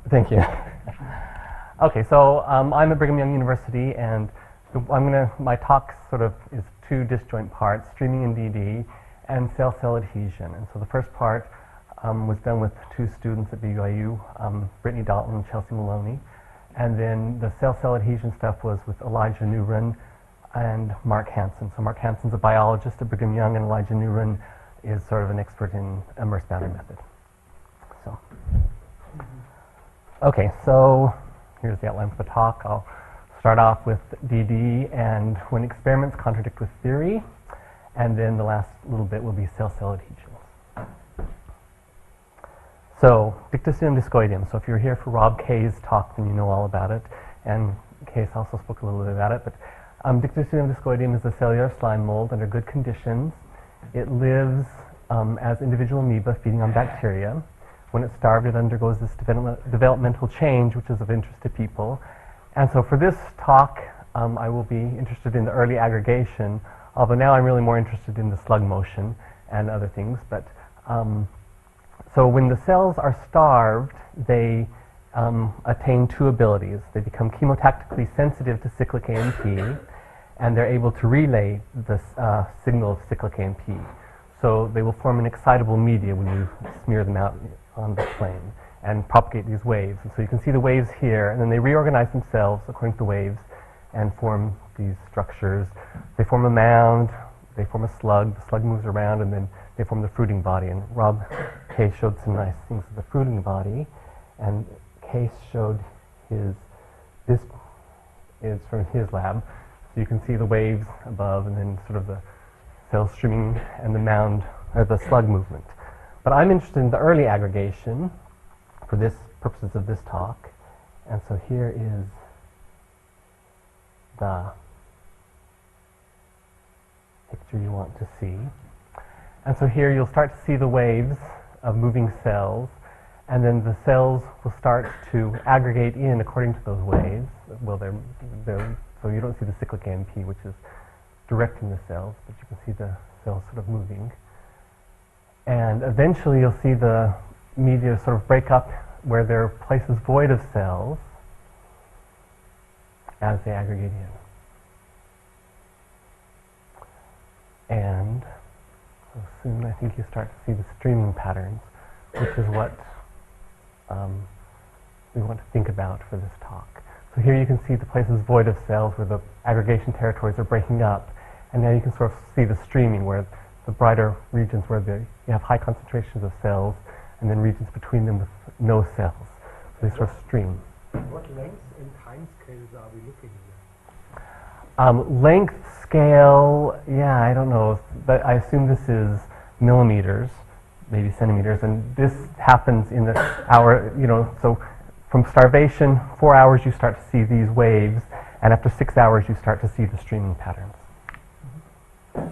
Thank you. Okay, so I'm at Brigham Young University, and my talk sort of is two disjoint parts: streaming in DD and cell-cell adhesion. And so the first part was done with two students at BYU, Brittany Dallon and Chelsea Maloney, and then the cell-cell adhesion stuff was with Elijah Newren and Mark Hansen. So Mark Hansen's a biologist at Brigham Young, and Elijah Newren is sort of an expert in immersed boundary method. So. Okay, so here's the outline for the talk. I'll start off with DD and when experiments contradict with theory, and then the last little bit will be cell-cell adhesions. So, dictyostelium discoideum. So if you were here for Rob Kay's talk, then you know all about it, and Kay's also spoke a little bit about it, but dictyostelium discoideum is a cellular slime mold under good conditions. It lives as individual amoeba feeding on bacteria. When it's starved, it undergoes this developmental change, which is of interest to people. And so for this talk, I will be interested in the early aggregation, although now I'm really more interested in the slug motion and other things. But so when the cells are starved, they attain two abilities. They become chemotactically sensitive to cyclic AMP, and they're able to relay the signal of cyclic AMP. So they will form an excitable media when you smear them out on the plane and propagate these waves. And so you can see the waves here, and then they reorganize themselves according to the waves and form these structures. They form a mound, they form a slug, the slug moves around, and then they form the fruiting body. And Rob Case showed some nice things of the fruiting body, and Case showed this is from his lab. So you can see the waves above, and then sort of the cells streaming and the mound, or the slug movement. But I'm interested in the early aggregation for this purposes of this talk. And so here is the picture you want to see. And so here you'll start to see the waves of moving cells, and then the cells will start to aggregate in according to those waves. Well, so you don't see the cyclic AMP, which is directing the cells, but you can see the cells sort of moving. And eventually you'll see the media sort of break up where there are places void of cells as they aggregate in. And so soon I think you start to see the streaming patterns, which is what we want to think about for this talk. So here you can see the places void of cells where the aggregation territories are breaking up, and now you can sort of see the streaming where the brighter regions where you have high concentrations of cells, and then regions between them with no cells. So they sort of stream. What lengths and time scales are we looking at? Length scale, yeah, I don't know, but I assume this is millimeters, maybe centimeters, and this happens in the hour, so from starvation, 4 hours you start to see these waves, and after 6 hours you start to see the streaming patterns. Okay.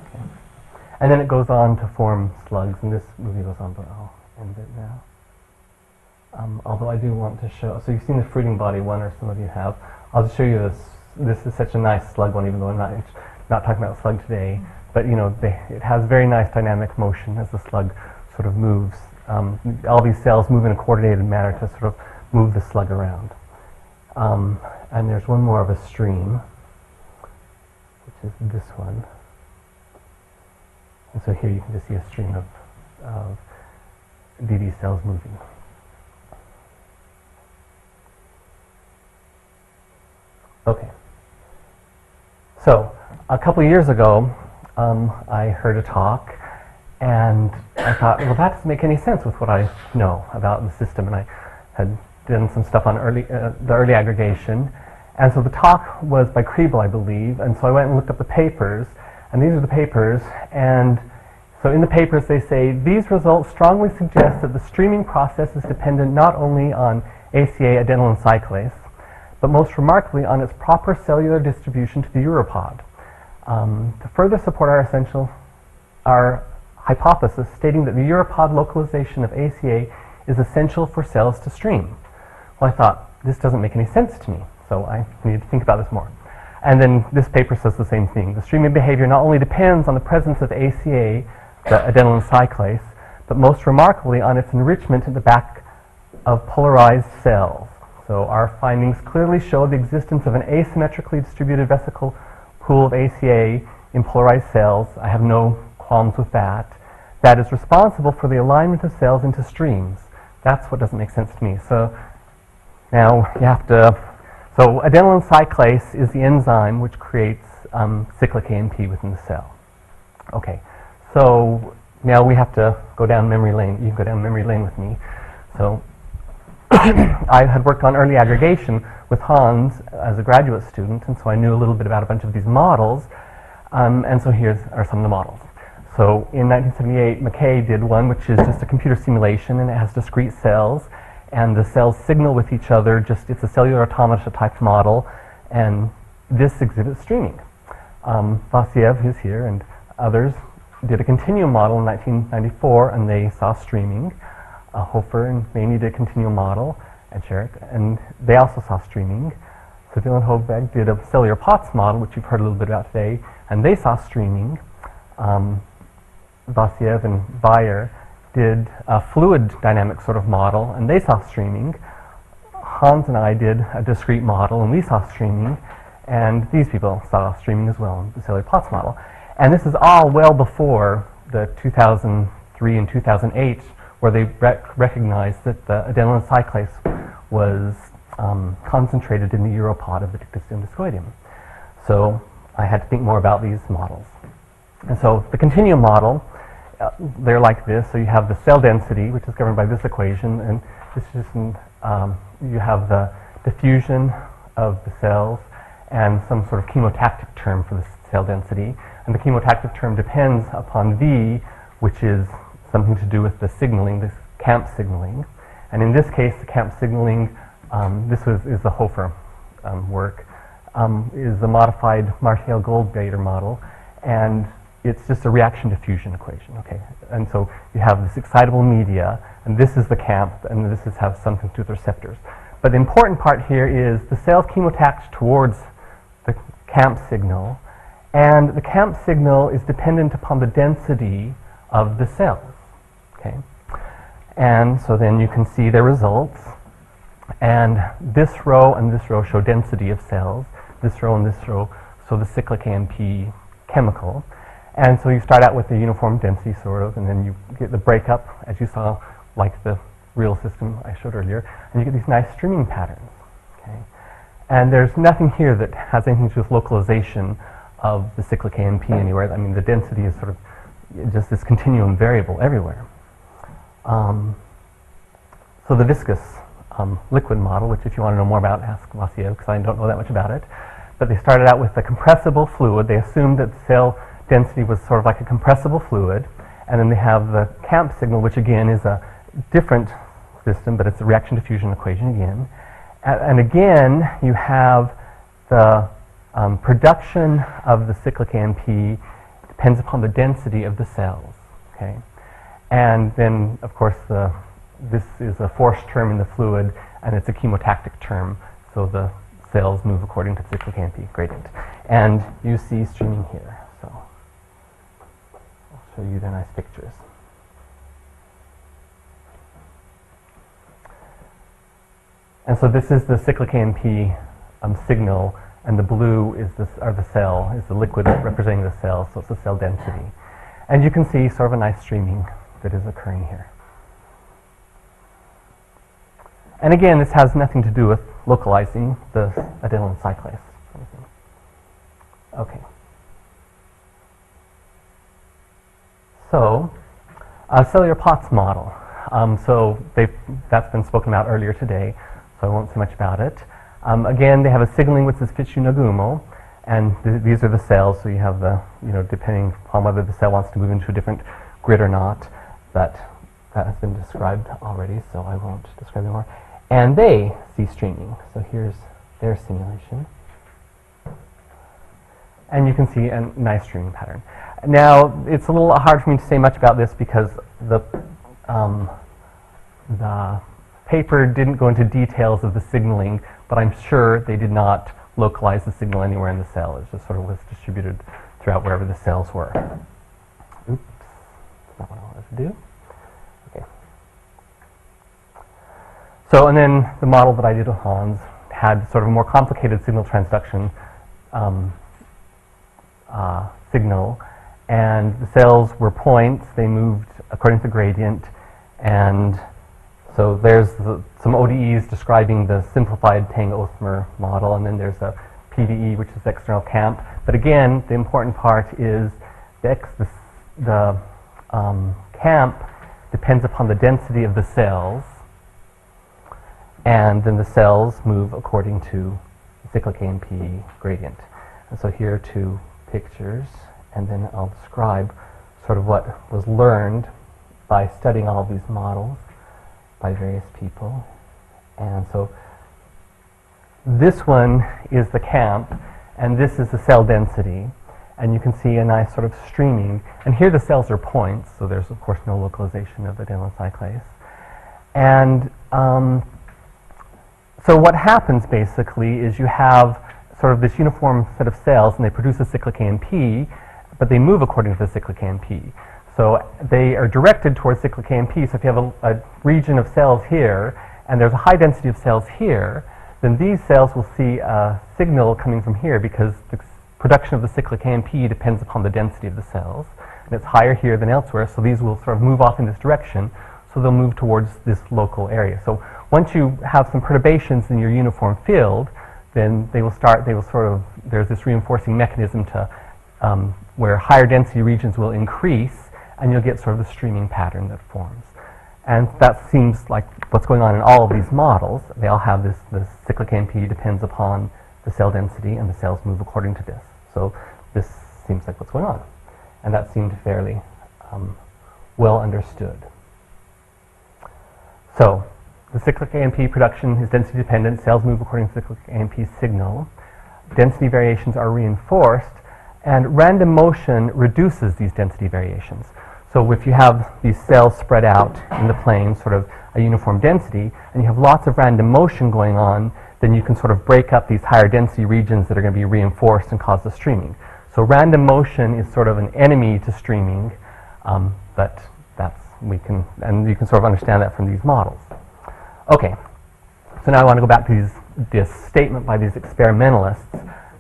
And then it goes on to form slugs, and this movie goes on, but I'll end it now. Although I do want to show, so you've seen the fruiting body one, or some of you have. I'll just show you this. This is such a nice slug one, even though I'm not talking about slug today. But it has very nice dynamic motion as the slug sort of moves. All these cells move in a coordinated manner to sort of move the slug around. And there's one more of a stream, which is this one. And so here you can just see a stream of DD cells moving. Okay. So a couple of years ago, I heard a talk, and I thought, well, that doesn't make any sense with what I know about the system. And I had done some stuff on the early aggregation. And so the talk was by Kriebel, I believe. And so I went and looked up the papers. And these are the papers, and so in the papers they say, these results strongly suggest that the streaming process is dependent not only on ACA adenylate cyclase, but most remarkably on its proper cellular distribution to the uropod. To further support our hypothesis stating that the uropod localization of ACA is essential for cells to stream. Well, I thought, this doesn't make any sense to me, so I needed to think about this more. And then this paper says the same thing. The streaming behavior not only depends on the presence of ACA, the adenylate cyclase, but most remarkably on its enrichment in the back of polarized cells. So our findings clearly show the existence of an asymmetrically distributed vesicle pool of ACA in polarized cells. I have no qualms with that. That is responsible for the alignment of cells into streams. That's what doesn't make sense to me. So now you have to, so adenylate cyclase is the enzyme which creates cyclic AMP within the cell. Okay, so now we have to go down memory lane. You can go down memory lane with me. So I had worked on early aggregation with Hans as a graduate student, and so I knew a little bit about a bunch of these models. And so here are some of the models. So in 1978, McKay did one which is just a computer simulation, and it has discrete cells, and the cells signal with each other. It's a cellular automata type model, and this exhibits streaming. Vasiev, who's here, and others did a continuum model in 1994, and they saw streaming. Hofer and Maney did a continuum model, and Sherrick, and they also saw streaming. So Dallon and Hogberg did a cellular POTS model, which you've heard a little bit about today, and they saw streaming. Vasiev and Bayer did a fluid dynamic sort of model, and they saw streaming. Hans and I did a discrete model, and we saw streaming, and these people saw streaming as well in the cellular POTS model. And this is all well before the 2003 and 2008, where they recognized that the adenylate cyclase was concentrated in the uropod of the dictyostome discoideum. So I had to think more about these models. And so the continuum model, they're like this. So you have the cell density, which is governed by this equation, and this is just you have the diffusion of the cells and some sort of chemotactic term for the cell density. And the chemotactic term depends upon V, which is something to do with the signaling, this CAMP signaling. And in this case, the CAMP signaling, is the Hofer work, is the modified Martial-Goldbader model, and it's just a reaction diffusion equation, okay? And so you have this excitable media, and this is the CAMP, and this has something to do with receptors. But the important part here is the cells chemotact towards the CAMP signal, and the CAMP signal is dependent upon the density of the cells, okay? And so then you can see the results, and this row and this row show density of cells, this row and this row show the cyclic AMP chemical. And so you start out with the uniform density sort of, and then you get the breakup, as you saw, like the real system I showed earlier, and you get these nice streaming patterns, okay? And there's nothing here that has anything to do with localization of the cyclic AMP anywhere. I mean, the density is sort of just this continuum variable everywhere. So the viscous liquid model, which if you want to know more about, ask Vasiev, because I don't know that much about it. But they started out with a compressible fluid. They assumed that the cell density was sort of like a compressible fluid. And then they have the CAMP signal, which again is a different system, but it's a reaction diffusion equation again. And again, you have the production of the cyclic AMP depends upon the density of the cells, okay? And then, of course, this is a forced term in the fluid, and it's a chemotactic term, so the cells move according to the cyclic AMP gradient. And you see streaming here, so I'll show you the nice pictures. And so this is the cyclic AMP signal, and the blue is the liquid representing the cell, so it's the cell density. And you can see sort of a nice streaming that is occurring here. And again, this has nothing to do with localizing the adenylate cyclase. Okay. So, a cellular POTS model. That's been spoken about earlier today, so I won't say much about it. Again, they have a signaling which is Fichu Nagumo, and these are the cells, so you have the, depending upon whether the cell wants to move into a different grid or not, that has been described already, so I won't describe it more. And they see streaming, so here's their simulation. And you can see a nice streaming pattern. Now, it's a little hard for me to say much about this because the paper didn't go into details of the signaling, but I'm sure they did not localize the signal anywhere in the cell. It just sort of was distributed throughout wherever the cells were. Oops, that's not what I wanted to do. Okay. So, and then the model that I did with Hans had sort of a more complicated signal transduction signal, and the cells were points. They moved according to the gradient, and so there's some ODEs describing the simplified Tang-Othmer model, and then there's a PDE, which is the external camp. But again, the important part is the camp depends upon the density of the cells, and then the cells move according to the cyclic AMP gradient. And so here are two pictures, and then I'll describe sort of what was learned by studying all these models by various people. And so this one is the camp, and this is the cell density. And you can see a nice sort of streaming. And here the cells are points, so there's of course no localization of the adenylyl cyclase. And so what happens basically is you have sort of this uniform set of cells, and they produce a cyclic AMP, but they move according to the cyclic AMP. So they are directed towards cyclic AMP. So if you have a region of cells here, and there's a high density of cells here, then these cells will see a signal coming from here because the production of the cyclic AMP depends upon the density of the cells. And it's higher here than elsewhere, so these will sort of move off in this direction, so they'll move towards this local area. So once you have some perturbations in your uniform field, then they will sort of, there's this reinforcing mechanism to where higher density regions will increase, and you'll get sort of the streaming pattern that forms. And that seems like what's going on in all of these models. They all have this cyclic AMP depends upon the cell density, and the cells move according to this. So this seems like what's going on. And that seemed fairly well understood. So the cyclic AMP production is density dependent. Cells move according to the cyclic AMP signal. Density variations are reinforced, and random motion reduces these density variations. So if you have these cells spread out in the plane, sort of a uniform density, and you have lots of random motion going on, then you can sort of break up these higher density regions that are going to be reinforced and cause the streaming. So random motion is sort of an enemy to streaming, but you can sort of understand that from these models. Okay, so now I want to go back to this statement by these experimentalists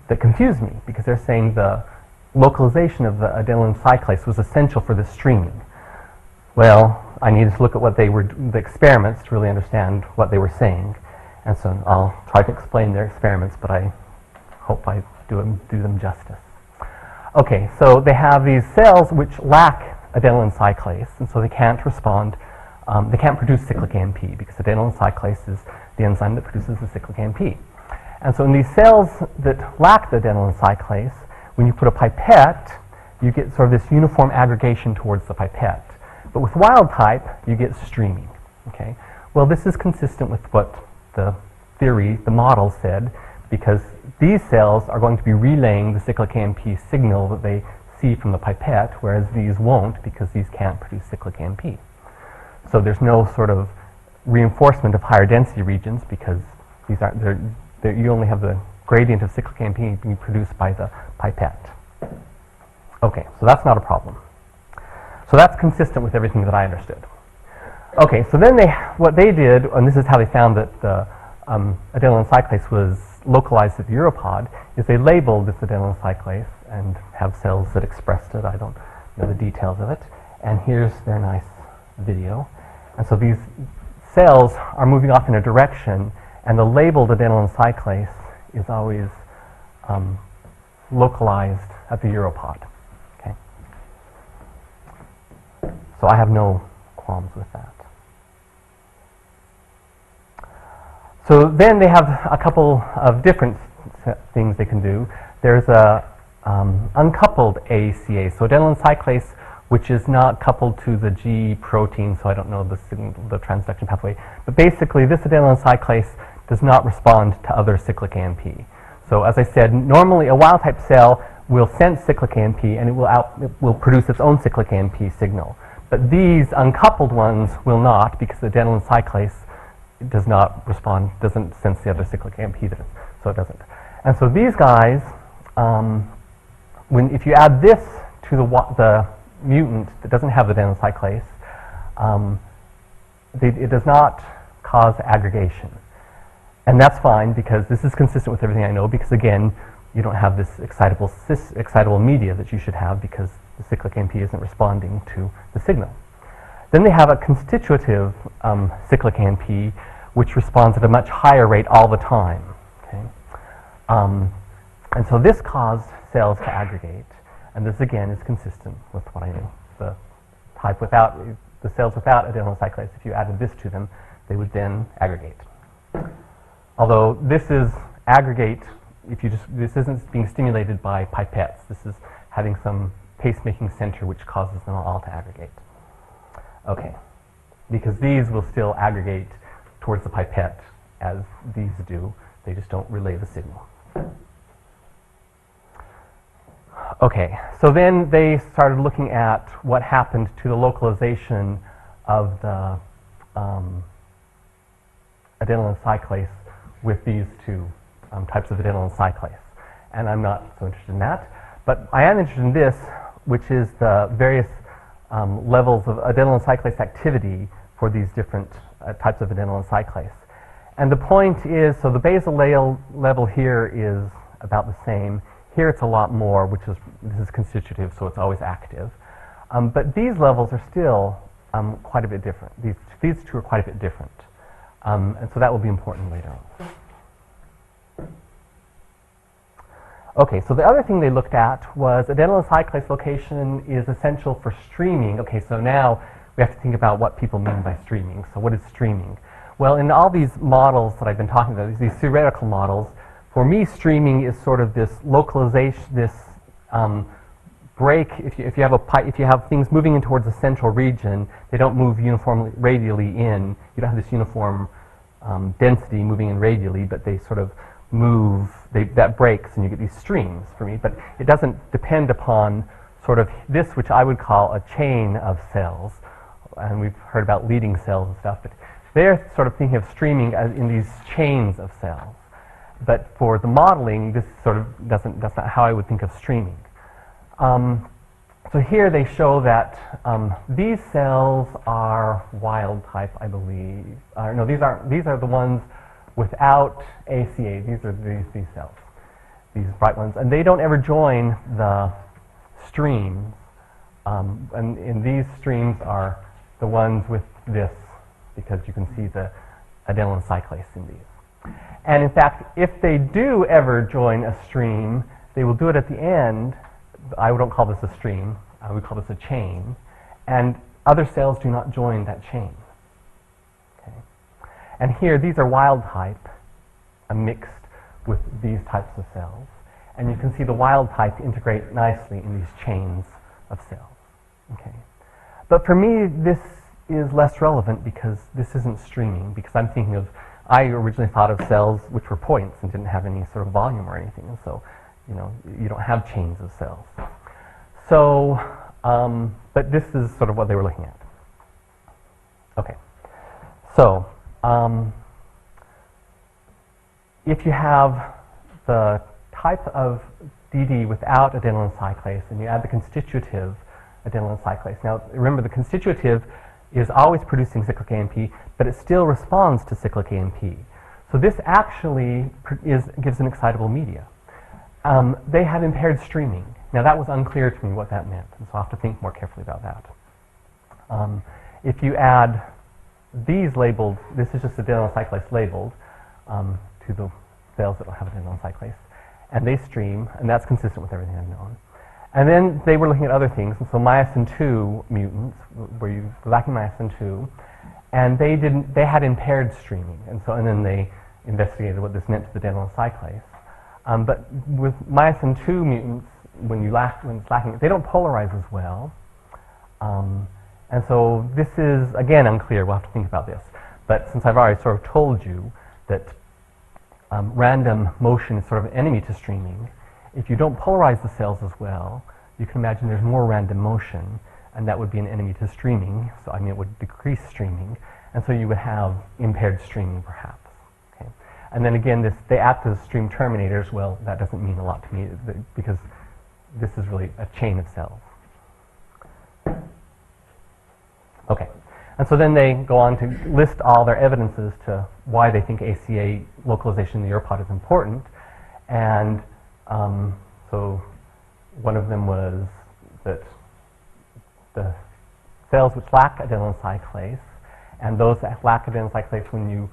that confuse me, because they're saying the localization of the adenylyl cyclase was essential for the streaming. Well, I needed to look at the experiments to really understand what they were saying. And so I'll try to explain their experiments, but I hope I do them justice. Okay, so they have these cells which lack adenylyl cyclase, and so they can't respond, they can't produce cyclic AMP, because adenylyl cyclase is the enzyme that produces the cyclic AMP. And so in these cells that lack the adenylyl cyclase, when you put a pipette, you get sort of this uniform aggregation towards the pipette. But with wild type, you get streaming. Okay? Well, this is consistent with what the theory, the model said, because these cells are going to be relaying the cyclic AMP signal that they see from the pipette, whereas these won't, because these can't produce cyclic AMP. So there's no sort of reinforcement of higher density regions, because these aren't, you only have the gradient of cyclic AMP being produced by the pipette. Okay, so that's not a problem. So that's consistent with everything that I understood. Okay, so then what they did, and this is how they found that the adenylyl cyclase was localized at the uropod, is they labeled this adenylyl cyclase and have cells that expressed it. I don't know the details of it. And here's their nice video. And so these cells are moving off in a direction, and the labeled adenylyl cyclase is always localized at the uropod. Okay? So I have no qualms with that. So then they have a couple of different things they can do. There's a uncoupled ACA, so adenylyl cyclase, which is not coupled to the G protein, so I don't know the transduction pathway. But basically, this adenylyl cyclase does not respond to other cyclic AMP. So as I said, normally a wild-type cell will sense cyclic AMP, and it will produce its own cyclic AMP signal. But these uncoupled ones will not, because the adenylyl cyclase does not respond, doesn't sense the other cyclic AMP, so it doesn't. And so these guys, if you add this to the mutant that doesn't have the adenylyl cyclase, it does not cause aggregation. And that's fine because this is consistent with everything I know because, again, you don't have this excitable media that you should have because the cyclic AMP isn't responding to the signal. Then they have a constitutive cyclic AMP which responds at a much higher rate all the time. Okay? And so this caused cells to aggregate. And this, again, is consistent with what I knew. The type without, the cells without adenylyl cyclase, if you added this to them, they would then aggregate. Although this is aggregate, if you just, this isn't being stimulated by pipettes. This is having some pacemaking center which causes them all to aggregate. Okay, because these will still aggregate towards the pipette as these do. They just don't relay the signal. Okay, so then they started looking at what happened to the localization of the adenylyl cyclase with these two types of adenylyl cyclase. And I'm not so interested in that. But I am interested in this, which is the various levels of adenylyl cyclase activity for these different types of adenylyl cyclase. And the point is, so the basal level here is about the same. Here it's a lot more, which is, this is constitutive, so it's always active. But these levels are still quite a bit different. These two are quite a bit different. And so that will be important later on. Okay, so the other thing they looked at was adenylyl cyclase location is essential for streaming. Okay, so now we have to think about what people mean by streaming. So what is streaming? Well, in all these models that I've been talking about, these theoretical models, for me, streaming is sort of this localization, this break. If you have things moving in towards a central region, they don't move uniformly radially in. You don't have this uniform density moving in radially, but they sort of move. That breaks, and you get these streams for me. But it doesn't depend upon sort of this, which I would call a chain of cells. And we've heard about leading cells and stuff, but they're sort of thinking of streaming as in these chains of cells. But for the modeling, this sort of that's not how I would think of streaming. So here they show that these cells are wild type, I believe. No, these are the ones without ACA. These are these cells, these bright ones, and they don't ever join the streams. And these streams are the ones with this, because you can see the adenylyl cyclase in these. And in fact, if they do ever join a stream, they will do it at the end. I don't call this a stream. I would call this a chain. And other cells do not join that chain. Okay. And here, these are wild type mixed with these types of cells. And you can see the wild type integrate nicely in these chains of cells. Okay. But for me, this is less relevant because this isn't streaming, because I'm thinking of, I originally thought of cells which were points and didn't have any sort of volume or anything. And so, you know, you don't have chains of cells. So, but this is sort of what they were looking at. Okay. So, if you have the type of DD without adenylyl cyclase and you add the constitutive adenylyl cyclase. Now, remember, the constitutive is always producing cyclic AMP, but it still responds to cyclic AMP. So this actually gives an excitable media. They have impaired streaming. Now that was unclear to me what that meant, and so I'll have to think more carefully about that. If you add these labeled, this is just adenylyl cyclase labeled to the cells that don't have adenylyl cyclase, and they stream, and that's consistent with everything I've known. And then they were looking at other things, and so myosin II mutants, where you were lacking myosin II, and they had impaired streaming, and then they investigated what this meant to the adenylyl cyclase. But with myosin II mutants, when it's lacking, they don't polarize as well, and so this is again unclear. We'll have to think about this. But since I've already sort of told you that random motion is sort of an enemy to streaming, if you don't polarize the cells as well, you can imagine there's more random motion, and that would be an enemy to streaming. So I mean, it would decrease streaming, and so you would have impaired streaming perhaps. Okay. And then again, they act as stream terminators. Well, that doesn't mean a lot to me because this is really a chain of cells. Okay. And so then they go on to list all their evidences to why they think ACA localization in the uropod is important. And so one of them was that the cells which lack adenylate cyclase, and those that lack adenylate cyclase, when you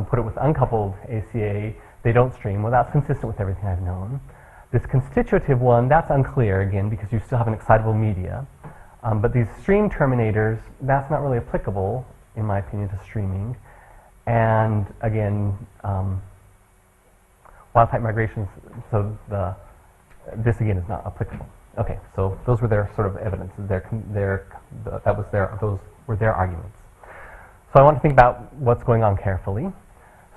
put it with uncoupled ACA, they don't stream. Well, that's consistent with everything I've known. This constitutive one, that's unclear, again, because you still have an excitable media. But these stream terminators, that's not really applicable, in my opinion, to streaming. And again, wild-type migrations, so this again is not applicable. Okay, so those were their sort of evidences. Those were their arguments. So I want to think about what's going on carefully.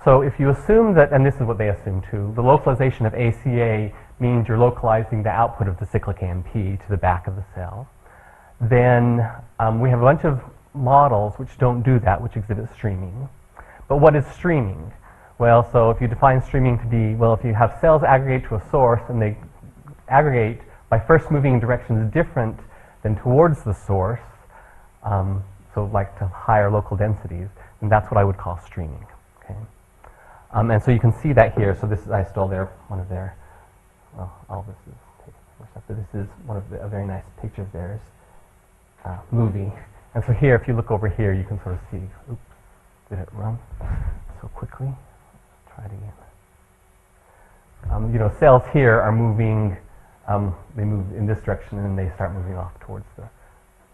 So if you assume that, and this is what they assume too, the localization of ACA means you're localizing the output of the cyclic AMP to the back of the cell, then we have a bunch of models which don't do that, which exhibit streaming. But what is streaming? Well, so if you define streaming to be, well, if you have cells aggregate to a source and they aggregate by first moving in directions different than towards the source, so like to higher local densities, then that's what I would call streaming. Okay? And so you can see that here. So this is, I stole one of their, well, all this is taken from stuff, but this is one of a very nice picture of theirs, movie. And so here, if you look over here, you can sort of see, oops, did it run so quickly? Let's try it again. You know, cells here are moving, they move in this direction and then they start moving off towards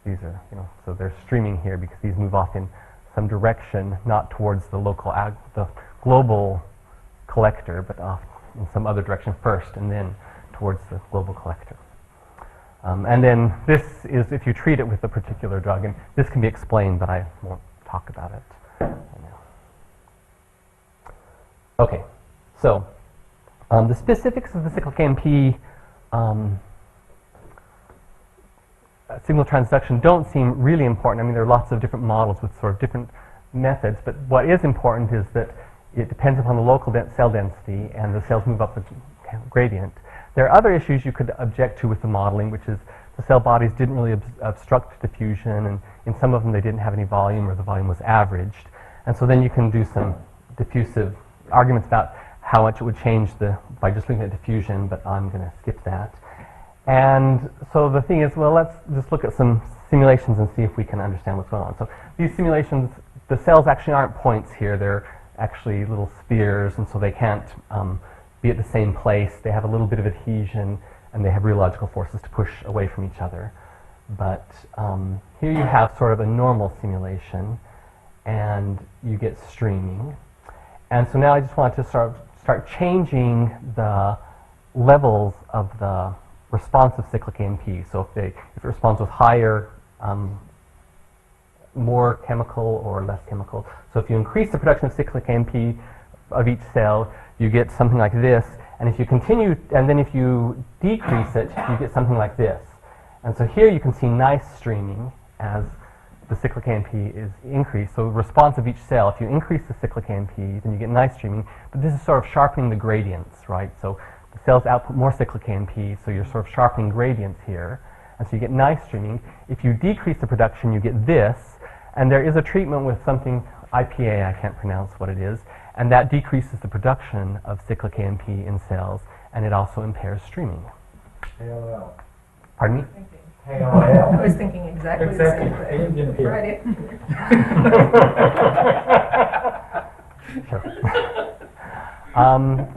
these are, you know, so they're streaming here because these move off in some direction, not towards the the global collector, but off in some other direction first and then towards the global collector. And then this is if you treat it with a particular drug, and this can be explained, but I won't talk about it right now. Okay, so the specifics of the cyclic AMP signal transduction don't seem really important. I mean, there are lots of different models with sort of different methods, but what is important is that it depends upon the local cell density, and the cells move up the gradient. There are other issues you could object to with the modeling, which is the cell bodies didn't really obstruct diffusion, and in some of them they didn't have any volume, or the volume was averaged. And so then you can do some diffusive arguments about how much it would change by just looking at diffusion, but I'm going to skip that. And so the thing is, well, let's just look at some simulations and see if we can understand what's going on. So these simulations, the cells actually aren't points here. They're actually little spheres, and so they can't be at the same place. They have a little bit of adhesion, and they have rheological forces to push away from each other. But here you have sort of a normal simulation, and you get streaming. And so now I just want to start changing the levels of the responsive cyclic AMP. So if it responds with higher, more chemical or less chemical. So if you increase the production of cyclic AMP of each cell, you get something like this. And if you continue, and then if you decrease it, you get something like this. And so here you can see nice streaming as the cyclic AMP is increased. So the response of each cell, if you increase the cyclic AMP, then you get nice streaming. But this is sort of sharpening the gradients, right? So the cells output more cyclic AMP, so you're sort of sharpening gradients here. And so you get nice streaming. If you decrease the production, you get this. And there is a treatment with something, IPA, I can't pronounce what it is, and that decreases the production of cyclic AMP in cells, and it also impairs streaming. ALL. Pardon me? ALL. I was thinking exactly the same thing. Right. Sure.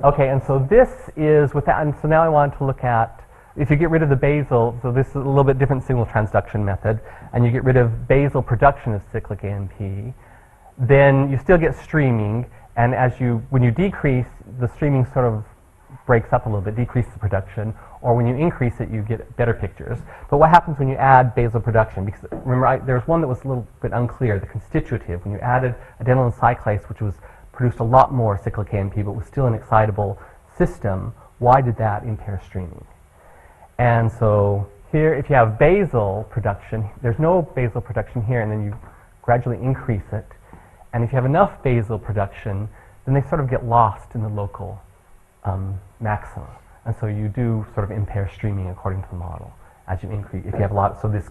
Okay, and so this is with that, and so now I want to look at, if you get rid of the basal, so this is a little bit different signal transduction method, and you get rid of basal production of cyclic AMP, then you still get streaming, and when you decrease, the streaming sort of breaks up a little bit, decrease the production, or when you increase it, you get better pictures. But what happens when you add basal production? Because remember, there's one that was a little bit unclear, the constitutive. When you added adenylate cyclase, which produced a lot more cyclic AMP, but was still an excitable system, why did that impair streaming? And so here, if you have basal production, there's no basal production here, and then you gradually increase it. And if you have enough basal production, then they sort of get lost in the local maxima. And so you do sort of impair streaming according to the model as you increase. If you have a lot, so this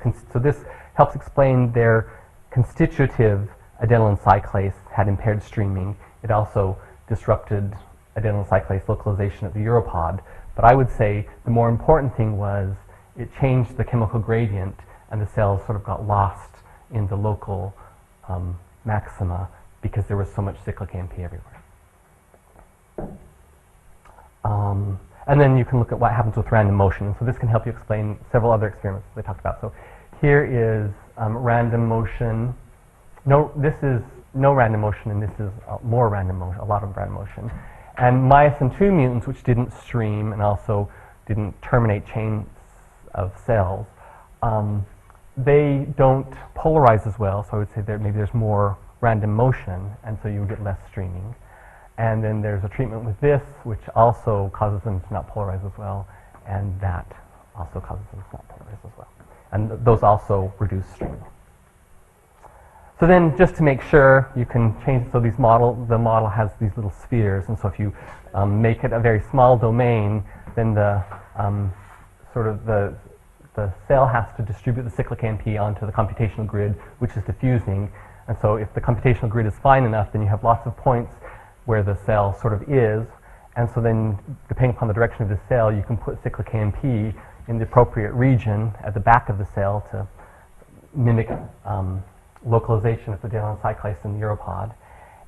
helps explain their constitutive adenylate cyclase had impaired streaming. It also disrupted adenylate cyclase localization at the uropod. But I would say the more important thing was it changed the chemical gradient, and the cells sort of got lost in the local maxima because there was so much cyclic AMP everywhere. And then you can look at what happens with random motion. And so this can help you explain several other experiments they talked about. So here is random motion. No, this is no random motion, and this is more random motion, a lot of random motion. And myosin 2 mutants, which didn't stream and also didn't terminate chains of cells, they don't polarize as well. So I would say maybe there's more random motion, and so you would get less streaming. And then there's a treatment with this, which also causes them to not polarize as well, and that also causes them to not polarize as well. And those also reduce streaming. So then, just to make sure, you can change, so the model has these little spheres, and so if you make it a very small domain, then the the cell has to distribute the cyclic AMP onto the computational grid, which is diffusing. And so if the computational grid is fine enough, then you have lots of points where the cell sort of is, and so then, depending upon the direction of the cell, you can put cyclic AMP in the appropriate region at the back of the cell to mimic localization of the adenylate cyclase in the uropod.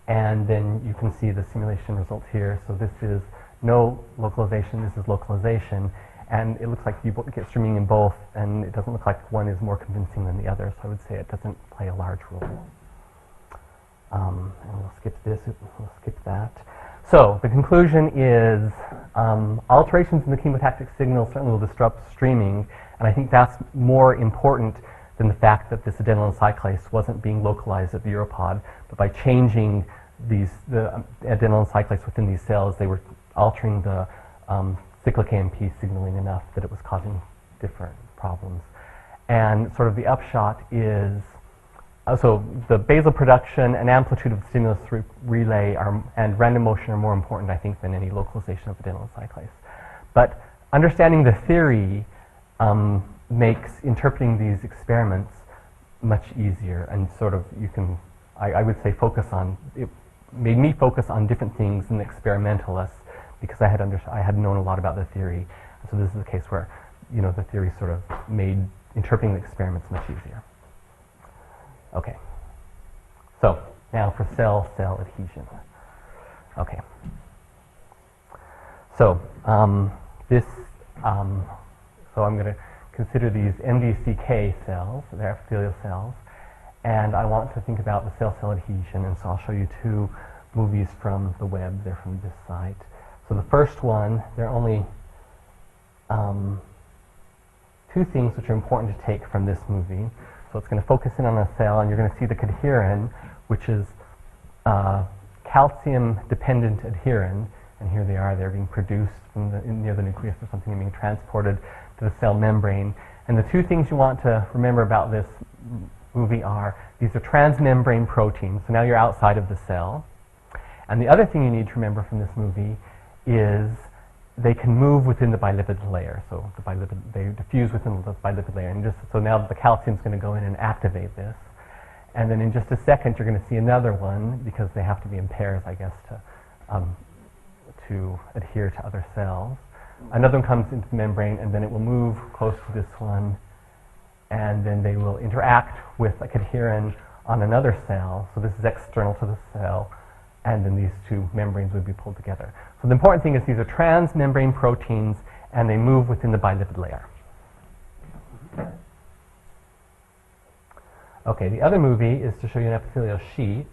And then you can see the simulation results here. So this is no localization, this is localization, and it looks like you get streaming in both, and it doesn't look like one is more convincing than the other, so I would say it doesn't play a large role. And we'll skip this, we'll skip that. So the conclusion is alterations in the chemotactic signal certainly will disrupt streaming, and I think that's more important than the fact that this adenylate cyclase wasn't being localized at the uropod, but by changing the adenylate cyclase within these cells, they were altering the cyclic AMP signaling enough that it was causing different problems. And sort of the upshot is, so the basal production and amplitude of the stimulus relay and random motion are more important, I think, than any localization of adenylate cyclase. But understanding the theory makes interpreting these experiments much easier, and sort of you can, I would say, it made me focus on different things than the experimentalists, because I had known a lot about the theory. So this is a case where, you know, the theory sort of made interpreting the experiments much easier. Okay, so now for cell-cell adhesion. Okay, so so I'm going to consider these MDCK cells, they're epithelial cells, and I want to think about the cell-cell adhesion, and so I'll show you two movies from the web. They're from this site. So the first one, there are only two things which are important to take from this movie. So it's going to focus in on a cell, and you're going to see the cadherin, which is calcium-dependent adherin. And here they are. They're being produced from near the nucleus or something and being transported to the cell membrane. And the two things you want to remember about this movie are, these are transmembrane proteins. So now you're outside of the cell. And the other thing you need to remember from this movie is they can move within the bilipid layer. So they diffuse within the bilipid layer. And so now the calcium is going to go in and activate this. And then in just a second, you're going to see another one, because they have to be in pairs, I guess, to adhere to other cells. Another one comes into the membrane, and then it will move close to this one, and then they will interact with a cadherin on another cell. So this is external to the cell, and then these two membranes would be pulled together. So the important thing is these are transmembrane proteins, and they move within the bilipid layer. Okay, the other movie is to show you an epithelial sheet.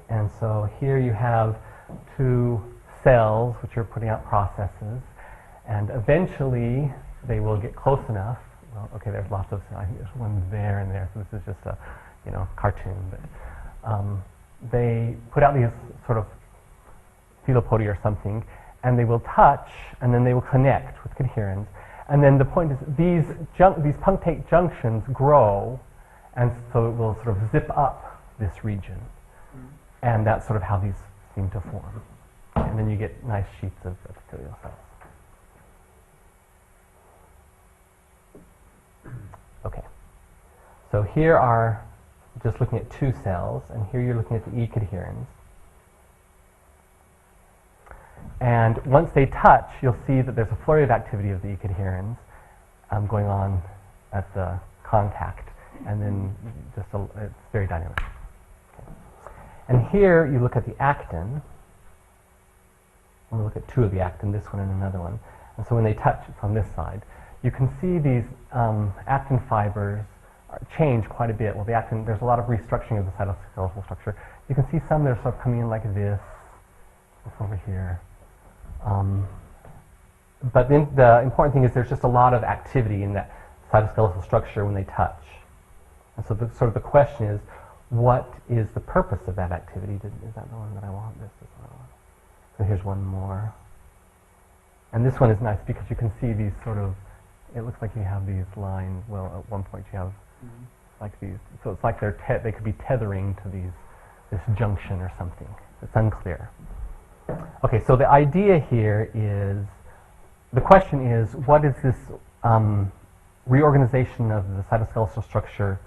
And so here you have two cells which are putting out processes, and eventually they will get close enough. Well, okay, there's lots of, I think there's one there and there, so this is just a, cartoon, but they put out these sort of philopodia or something, and they will touch, and then they will connect with cadherins. And then the point is these punctate junctions grow, and so it will sort of zip up this region. And that's sort of how these seem to form. And then you get nice sheets of epithelial cells. Okay. So here are just looking at two cells, and here you're looking at the E-cadherins. And once they touch, you'll see that there's a flurry of activity of the E-cadherins going on at the contact, and then it's very dynamic. Okay. And here you look at the actin. We'll look at two of the actin, this one and another one. And so when they touch, it's on this side. You can see these actin fibers change quite a bit. Well, the actin, there's a lot of restructuring of the cytoskeletal structure. You can see some that are sort of coming in like this over here. But then the important thing is there's just a lot of activity in that cytoskeletal structure when they touch. And so the question is, what is the purpose of that activity? Is that the one that I want? This is what I want. So here's one more. And this one is nice because you can see these sort of, it looks like you have these lines. Well, at one point you have like these. So it's like they could be tethering to this junction or something. It's unclear. Okay, so the idea here is, the question is, what is this reorganization of the cytoskeletal structure?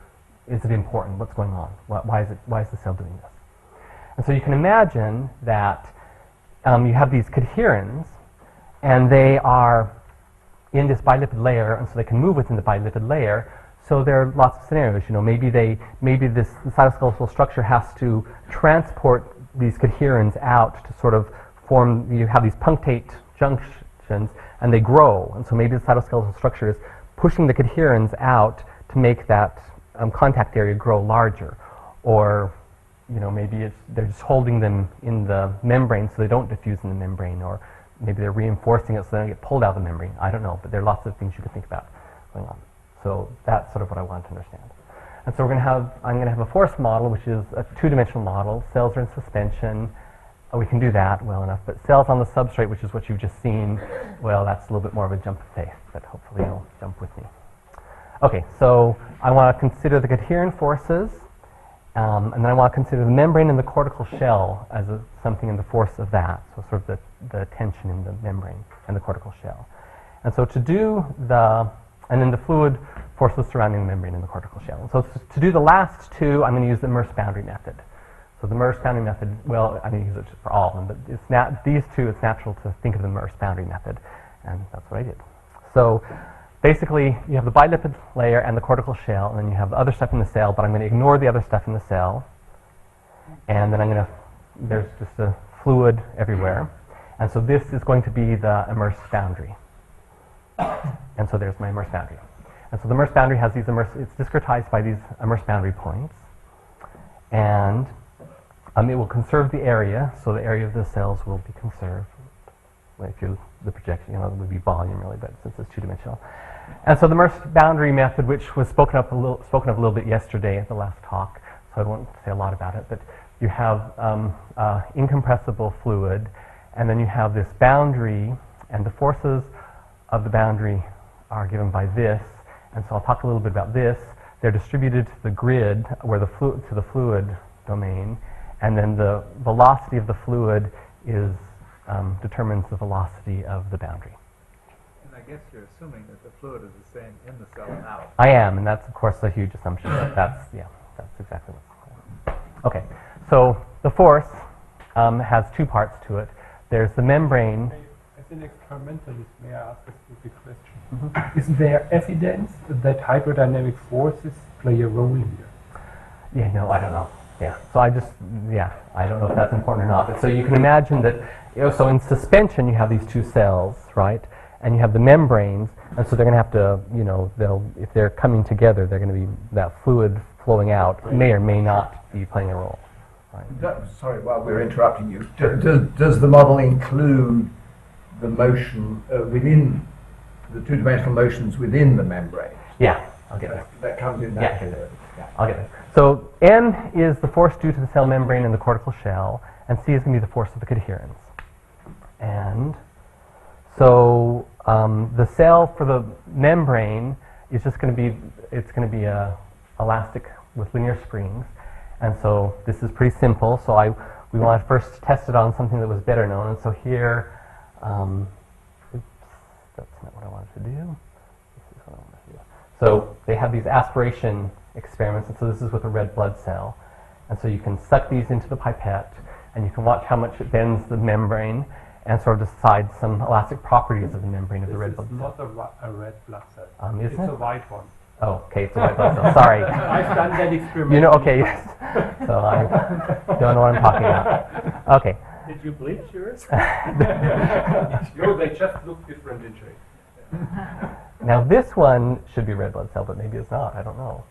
Is it important? What's going on? Why is the cell doing this? And so you can imagine that you have these cadherins, and they are in this bilipid layer, and so they can move within the bilipid layer. So there are lots of scenarios. You know, maybe the cytoskeletal structure has to transport these cadherins out to sort of form. You have these punctate junctions, and they grow. And so maybe the cytoskeletal structure is pushing the cadherins out to make that contact area grow larger, or maybe they're just holding them in the membrane so they don't diffuse in the membrane, or maybe they're reinforcing it so they don't get pulled out of the membrane. I don't know, but there are lots of things you could think about going on. So that's sort of what I want to understand. And so I'm going to have a force model, which is a two-dimensional model. Cells are in suspension. We can do that well enough. But cells on the substrate, which is what you've just seen, well, that's a little bit more of a jump of faith, but hopefully you'll jump with me. Okay, so I want to consider the cadherin forces, and then I want to consider the membrane and the cortical shell as something in the force of that, so sort of the tension in the membrane and the cortical shell. And so and then the fluid forces surrounding the membrane and the cortical shell. So to do the last two, I'm going to use the Merce boundary method. So the Merce boundary method, well, I'm going to use it for all of them, but these two, it's natural to think of the Merce boundary method, and that's what I did. So basically, you have the bilipid layer and the cortical shell, and then you have the other stuff in the cell, but I'm going to ignore the other stuff in the cell. And then there's just a fluid everywhere. And so this is going to be the immersed boundary. And so there's my immersed boundary. And so the immersed boundary has it's discretized by these immersed boundary points. And it will conserve the area, so the area of the cells will be conserved. The projection, it would be volume really, but since it's two-dimensional. And so the Merce boundary method, which was spoken of a little bit yesterday at the last talk, so I won't say a lot about it, but you have incompressible fluid, and then you have this boundary, and the forces of the boundary are given by this, and so I'll talk a little bit about this. They're distributed to the grid, where to the fluid domain, and then the velocity of the fluid determines the velocity of the boundary. I guess you're assuming that the fluid is the same in the cell and out. I am, and that's of course a huge assumption. But that's exactly what's going on. Okay, so the force has two parts to it. There's the membrane. As an experimentalist, may I ask a stupid question? Mm-hmm. Is there evidence that hydrodynamic forces play a role here? Yeah, no, I don't know. Yeah, so I don't know if that's important or not. But so you can imagine that, so in suspension you have these two cells, right? And you have the membranes, and so they're going to have to, if they're coming together, they're going to be, that fluid flowing out may or may not be playing a role. Right? Sorry, while we're interrupting you, does the model include the motion within, the two-dimensional motions within the membrane? Yeah, I'll get there. That comes in that. Yeah, I'll get there. So N is the force due to the cell membrane and the cortical shell, and C is going to be the force of the cadherins. And so the cell for the membrane is just going to be elastic with linear springs, and so this is pretty simple. So we want to first test it on something that was better known, and so here, oops, that's not what I wanted to do. This is what I wanted to do. So they have these aspiration experiments. And so this is with a red blood cell. And so you can suck these into the pipette, and you can watch how much it bends the membrane and sort of decide some elastic properties of the membrane of the red blood cell. This is not a red blood cell. Isn't It's it? a white one. Oh, okay, it's a white blood cell. Sorry. I've done that experiment. You know, okay, yes. So I don't know what I'm talking about. Okay. Did you bleach yours? No, they just look different in shape. Now this one should be a red blood cell, but maybe it's not. I don't know.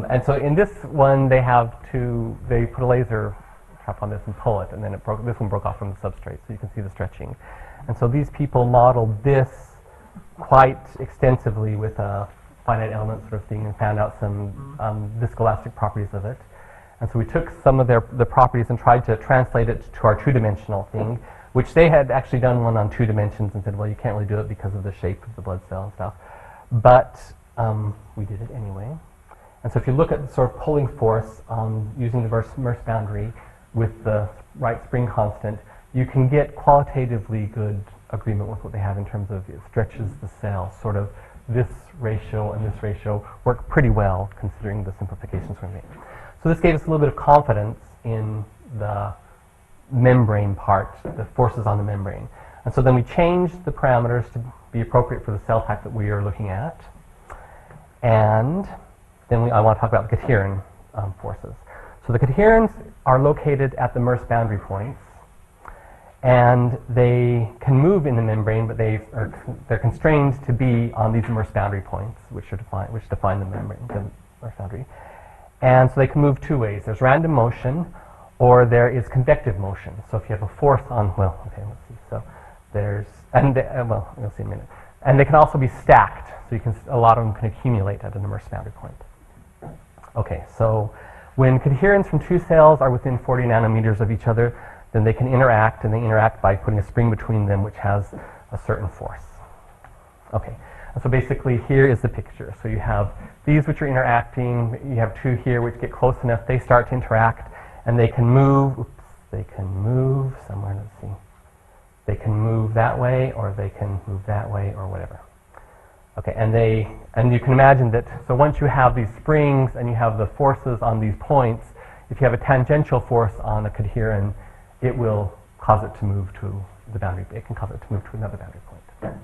And so in this one, they put a laser trap on this and pull it, and then this one broke off from the substrate, so you can see the stretching. And so these people modeled this quite extensively with a finite element sort of thing and found out some viscoelastic properties of it. And so we took some of the properties and tried to translate it to our two-dimensional thing, which they had actually done one on 2 dimensions and said, well, you can't really do it because of the shape of the blood cell and stuff. But we did it anyway. And so if you look at the sort of pulling force using the Merce boundary with the right spring constant, you can get qualitatively good agreement with what they have in terms of it stretches the cell. Sort of this ratio and this ratio work pretty well considering the simplifications we made. So this gave us a little bit of confidence in the membrane part, the forces on the membrane. And so then we changed the parameters to be appropriate for the cell type that we are looking at. And then I want to talk about the cadherin forces. So the cadherins are located at the Merce boundary points, and they can move in the membrane, but they're constrained to be on these Merce boundary points, which define the membrane, the Merce boundary. And so they can move 2 ways. There's random motion, or there is convective motion. So if you have a force on, well, okay, let's see. So there's, well, you'll see in a minute. And they can also be stacked, so a lot of them can accumulate at an Merce boundary point. Okay, so when cadherins from 2 cells are within 40 nanometers of each other, then they can interact, and they interact by putting a spring between them, which has a certain force. Okay, and so basically here is the picture. So you have these which are interacting, you have 2 here which get close enough, they start to interact, and they can move, somewhere, let's see. They can move that way, or they can move that way, or whatever. Okay, and you can imagine that, so once you have these springs and you have the forces on these points, if you have a tangential force on a cadherin, it will cause it to move to the boundary. It can cause it to move to another boundary point.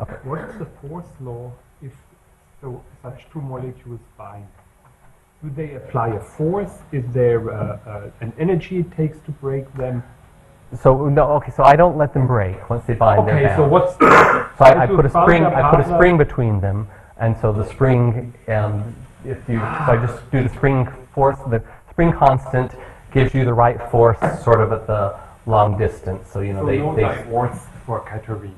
Okay. What is the force law if such 2 molecules bind? Do they apply a force? Is there an energy it takes to break them? So no, okay. So I don't let them break once they bind. Okay, they're so bound. what's So I put a spring. I put a spring between them, and so the spring. So I just do the spring force. The spring constant gives you the right force, sort of at the long distance. So you know they divorce for cadherins.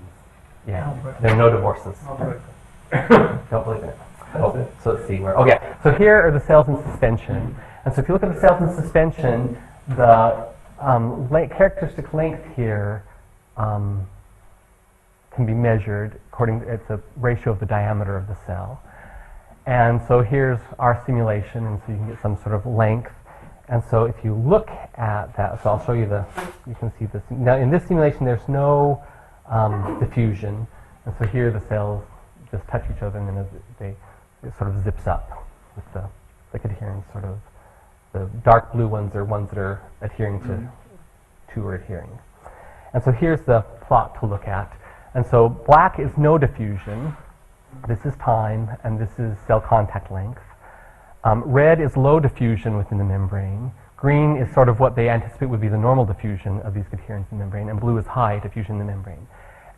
Yeah, there are no divorces. Don't believe in it. Oh, so let's see where. Okay, so here are the cells in suspension, and so if you look at the cells in suspension, the characteristic length here can be measured according to, it's a ratio of the diameter of the cell. And so here's our simulation, and so you can get some sort of length. And so if you look at that, so I'll show you you can see this. Now in this simulation there's no diffusion, and so here the cells just touch each other, and then it sort of zips up with the cadherins sort of. The dark blue ones are ones that are adhering to 2 are adhering. And so here's the plot to look at. And so black is no diffusion. This is time, and this is cell contact length. Red is low diffusion within the membrane. Green is sort of what they anticipate would be the normal diffusion of these cadherins in the membrane, and blue is high diffusion in the membrane.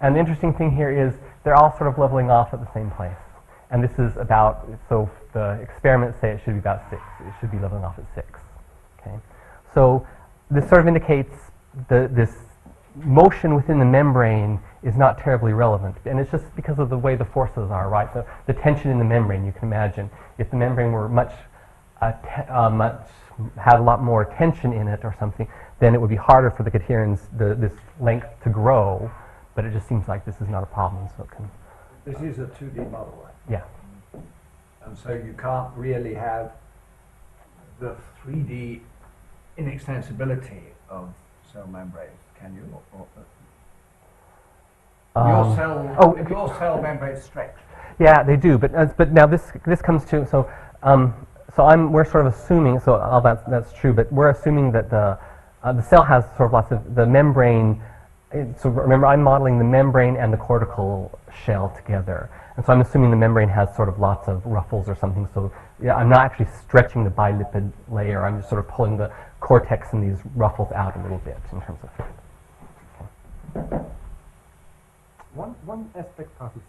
And the interesting thing here is they're all sort of leveling off at the same place. And this is about, so the experiments say it should be about 6. It should be leveling off at 6. Okay? So this sort of indicates this motion within the membrane is not terribly relevant. And it's just because of the way the forces are, right? So the tension in the membrane, you can imagine, if the membrane were had a lot more tension in it or something, then it would be harder for the cadherins, this length to grow. But it just seems like this is not a problem, so it can. This is a 2D model, right? Yeah. And so you can't really have the 3D inextensibility of cell membranes, can you? Your cell membrane stretch. Yeah, they do. But now this comes to we're sort of assuming all that's true. But we're assuming that the cell has sort of lots of the membrane. So remember, I'm modeling the membrane and the cortical shell together, and so I'm assuming the membrane has sort of lots of ruffles or something. So yeah, I'm not actually stretching the bilipid layer. I'm just sort of pulling the cortex and these ruffles out a little bit in terms of. One aspect, Professor,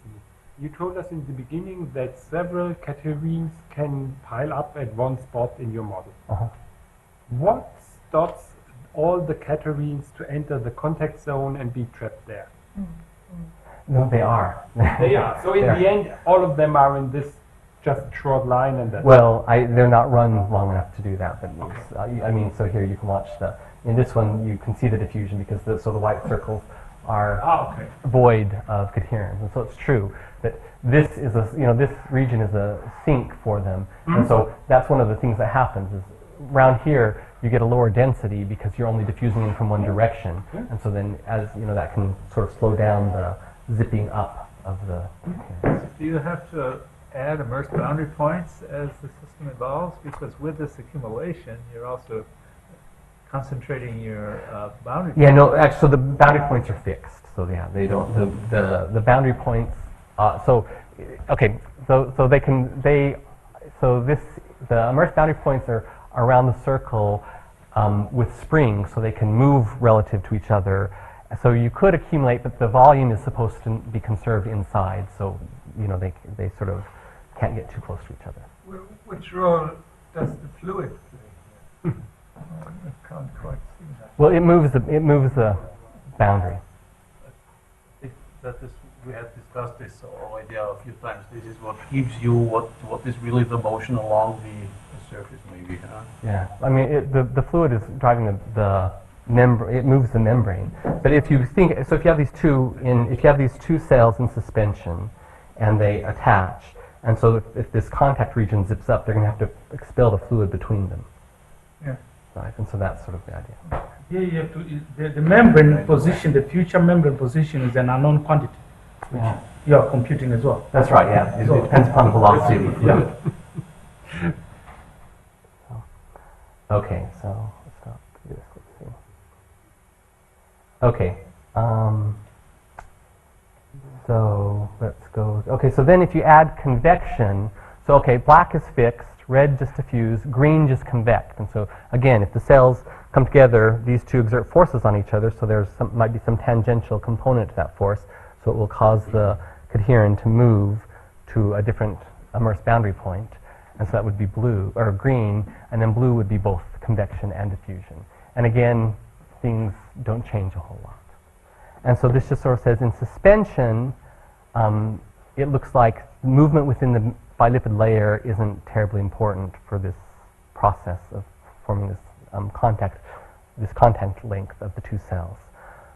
you told us in the beginning that several categories can pile up at one spot in your model. What stops all the categories to enter the contact zone and be trapped there? No, they are. They are. So in the end, all of them are in this just short line, and that's well, they're not run long enough to do that. But I mean, so here you can watch in this one you can see the diffusion because the white circles are void of coherence, and so it's true that this is this region is a sink for them, and so that's one of the things that happens is around here you get a lower density because you're only diffusing in from one direction, and so then as that can sort of slow down the zipping up of the coherence. Do you have to add immersed boundary points as the system evolves? Because with this accumulation, you're also concentrating your boundary points. Yeah, no, actually, so the boundary points are fixed. So yeah, they don't. The boundary points. So the immersed boundary points are around the circle with springs, so they can move relative to each other. So you could accumulate, but the volume is supposed to be conserved inside. So they sort of can't get too close to each other. Which role does the fluid play? I can't quite see that. Well, it moves the boundary. We have discussed this idea a few times. This is what gives you what is really the motion along the surface, maybe. Yeah, I mean the fluid is driving the membrane. It moves the membrane. But if you have these two cells in suspension, and they attach, and so if this contact region zips up, they're going to have to expel the fluid between them. Yeah. Right, and so that's sort of the idea. Here you have to, the membrane position, the future membrane position is an unknown quantity. Yeah. You are computing as well. That's right, yeah. It depends upon the velocity of the fluid. Okay, so let's stop this. Let's see. Okay. So let's go. Okay, so then if you add convection, so okay, black is fixed, red just diffuse, green just convect. And so again, if the cells come together, these two exert forces on each other, so might be some tangential component to that force, so it will cause the coherent to move to a different immersed boundary point. And so that would be blue, or green, and then blue would be both convection and diffusion. And again, things don't change a whole lot. And so this just sort of says in suspension, it looks like movement within the bilipid layer isn't terribly important for this process of forming this contact length of the two cells.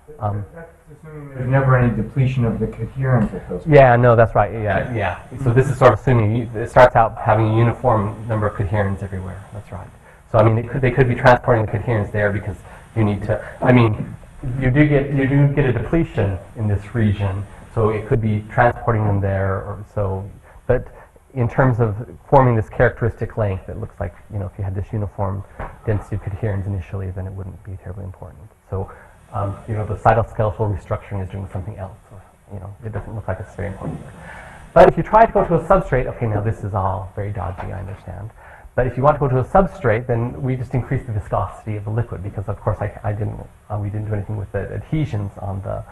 That's assuming there's never any depletion of the coherence at those. Yeah, no, that's right. Yeah. So this is sort of assuming it starts out having a uniform number of coherents everywhere. That's right. So I mean, they could be transporting the coherence there because you need to. I mean, you do get a depletion in this region, so it could be transporting them there, or so. But in terms of forming this characteristic length, it looks like if you had this uniform density of coherence initially, then it wouldn't be terribly important. So. The cytoskeletal restructuring is doing something else. It doesn't look like it's very important. But if you try to go to a substrate, okay, now this is all very dodgy, I understand. But if you want to go to a substrate, then we just increase the viscosity of the liquid because, of course, we didn't do anything with the adhesions on the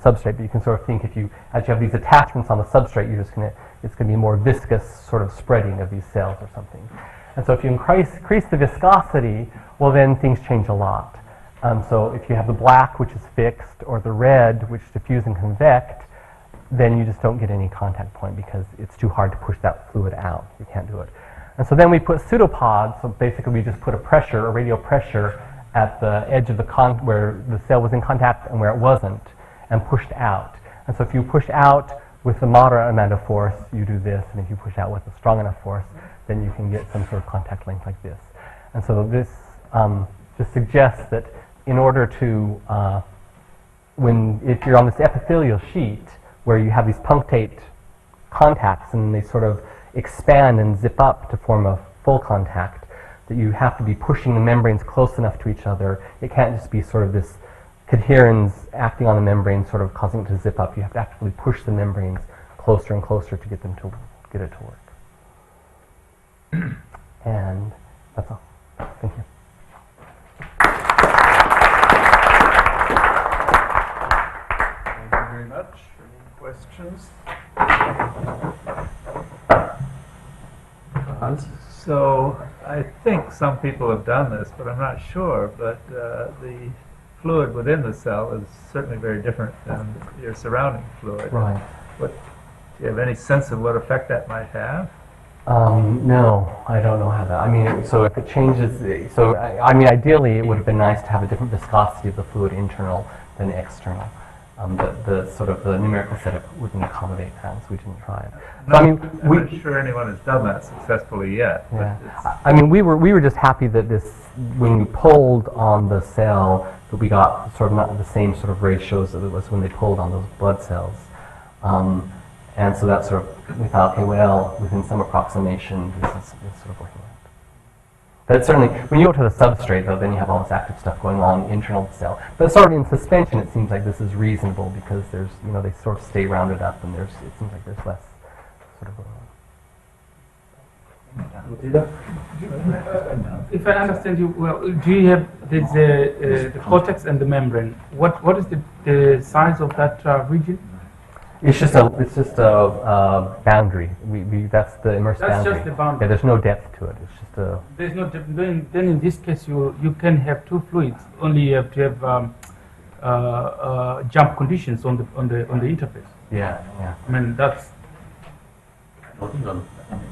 substrate. But you can sort of think as you have these attachments on the substrate, it's going to be more viscous sort of spreading of these cells or something. And so if you increase the viscosity, well, then things change a lot. So if you have the black, which is fixed, or the red, which diffuse and convect, then you just don't get any contact point because it's too hard to push that fluid out. You can't do it. And so then we put pseudopods. So basically, we just put a radial pressure, at the edge of where the cell was in contact and where it wasn't, and pushed out. And so if you push out with a moderate amount of force, you do this. And if you push out with a strong enough force, then you can get some sort of contact length like this. And so this just suggests that in order to, if you're on this epithelial sheet where you have these punctate contacts, and they sort of expand and zip up to form a full contact, that you have to be pushing the membranes close enough to each other. It can't just be sort of this coherence acting on the membrane, sort of causing it to zip up. You have to actively push the membranes closer and closer to get them to get it to work. And that's all. Thank you. Thank you very much. Any questions? Hans? So I think some people have done this, but I'm not sure. But the fluid within the cell is certainly very different than your surrounding fluid. Right. Do you have any sense of what effect that might have? No, I don't know how that. I mean, so if it changes, I mean, ideally it would have been nice to have a different viscosity of the fluid internal than external. The sort of the numerical setup wouldn't accommodate that, so we didn't try it. So, I mean, I'm not sure anyone has done that successfully yet. Yeah. I mean, we were just happy that when we pulled on the cell, that we got sort of not the same sort of ratios that it was when they pulled on those blood cells. And so that sort of, we thought, okay, well, within some approximation, this is sort of working out. But certainly, when you go to the substrate, though, then you have all this active stuff going on internal to the cell. But sort of in suspension, it seems like this is reasonable because there's, they sort of stay rounded up, and it seems like there's less sort of going on. If I understand you well, do you have the cortex and the membrane? What is the size of that region? It's just a boundary. That's the immersed boundary. That's just the boundary. Yeah, there's no depth to it. It's just a. There's no depth. Then in this case, you can have two fluids. Only you have to have jump conditions on the interface. Yeah. I mean that's. The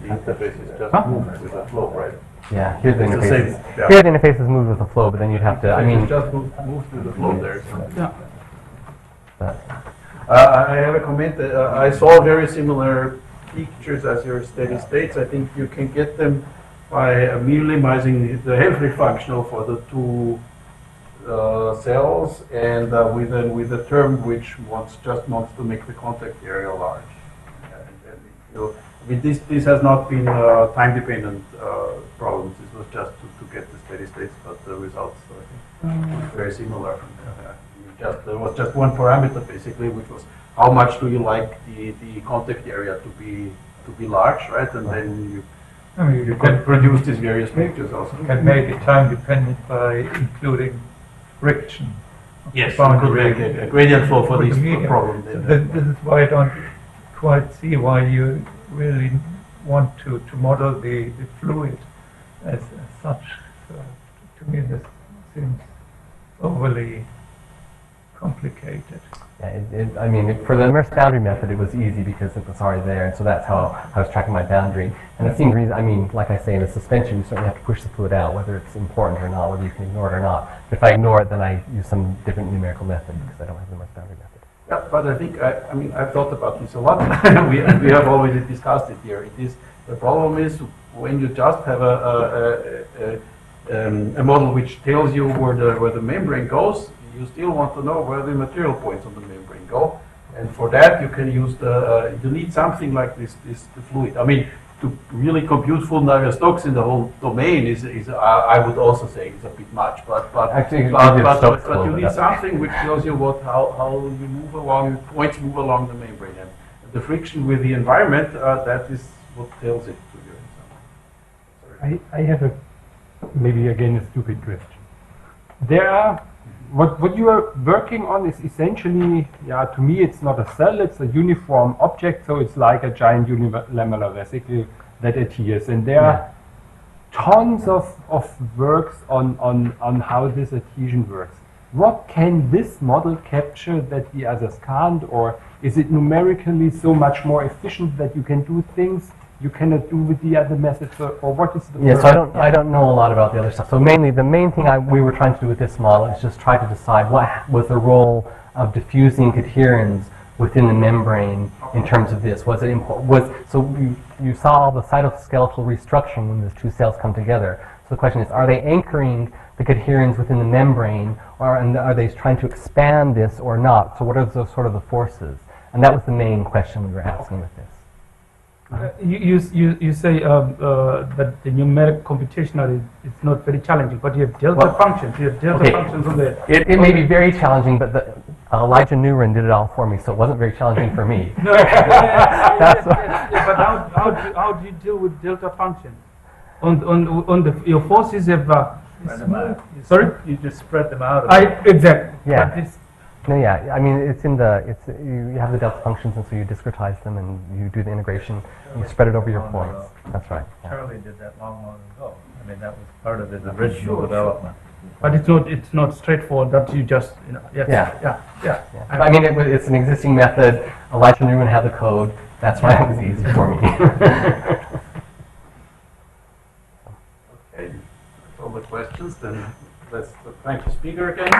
interface is just moved with the flow, right? Yeah, here the It's the interface. same, yeah. Here the interface is moved with the flow, but then you'd have to. I mean. It's just moved with the flow there. So. Yeah. But, I have a comment. I saw very similar pictures as your steady states. I think you can get them by minimizing the Helfrich functional for the two cells, and with a term which just wants to make the contact area large. I mean, this has not been time-dependent problems. This was just to get the steady states, but the results I think were very similar. There was just one parameter basically, which was how much do you like the contact area to be large, right? And then you can produce these various pictures also. You can make it time dependent by including friction. Yes, you could make a gradient flow for this problem. So this is why I don't quite see why you really want to model the fluid as such. So to me this seems overly complicated. yeah, I mean, for the immersed boundary method, it was easy because it was already there, and so that's how I was tracking my boundary. And it seemed I mean, like I say, in the suspension, you certainly have to push the fluid out, whether it's important or not, whether you can ignore it or not. But if I ignore it, then I use some different numerical method because I don't have the immersed boundary method. Yeah, but I think I mean I've thought about this a lot. we have already discussed it here. The problem is when you just have a model which tells you where the membrane goes. You still want to know where the material points on the membrane go, and for that you can use you need something like the fluid. I mean, to really compute full Navier-Stokes in the whole domain is I would also say is a bit much, but Actually, you need something which tells you how you move along, points move along the membrane, and the friction with the environment that is what tells it to you. I have maybe again a stupid question. There are what you are working on is essentially, to me it's not a cell, it's a uniform object, so it's like a giant unilamellar vesicle that adheres, and there are tons of works on how this adhesion works. What can this model capture that the others can't, or is it numerically so much more efficient that you can do things you cannot do with the other methods, or what is the so I don't know a lot about the other stuff. So mainly, the main thing we were trying to do with this model is just try to decide what was the role of diffusing cadherins within the membrane in terms of this. Was it so you saw all the cytoskeletal restructuring when these two cells come together. So the question is, are they anchoring the cadherins within the membrane, and are they trying to expand this or not? So what are sort of the forces? And that was the main question we were asking with this. You say that the numeric computational is not very challenging, but you have delta functions. You have delta functions on the. It may be very challenging, but Elijah Newren did it all for me, so it wasn't very challenging for me. No, That's but how do you deal with delta functions? On the your forces have. Spread them out. Sorry? You just spread them out. Exactly. Yeah. But this, No, yeah. I mean, you have the delta functions, and so you discretize them, and you do the integration. You spread it over your points. That's right. Yeah. Charlie did that long ago. I mean, that was part of his original development. but it's not straightforward that you just yes, Yeah. yeah. But, I mean, it's an existing method. Elijah Newman had the code. That's why it was easy for me. Okay, that's all the questions. Then let's thank the speaker again.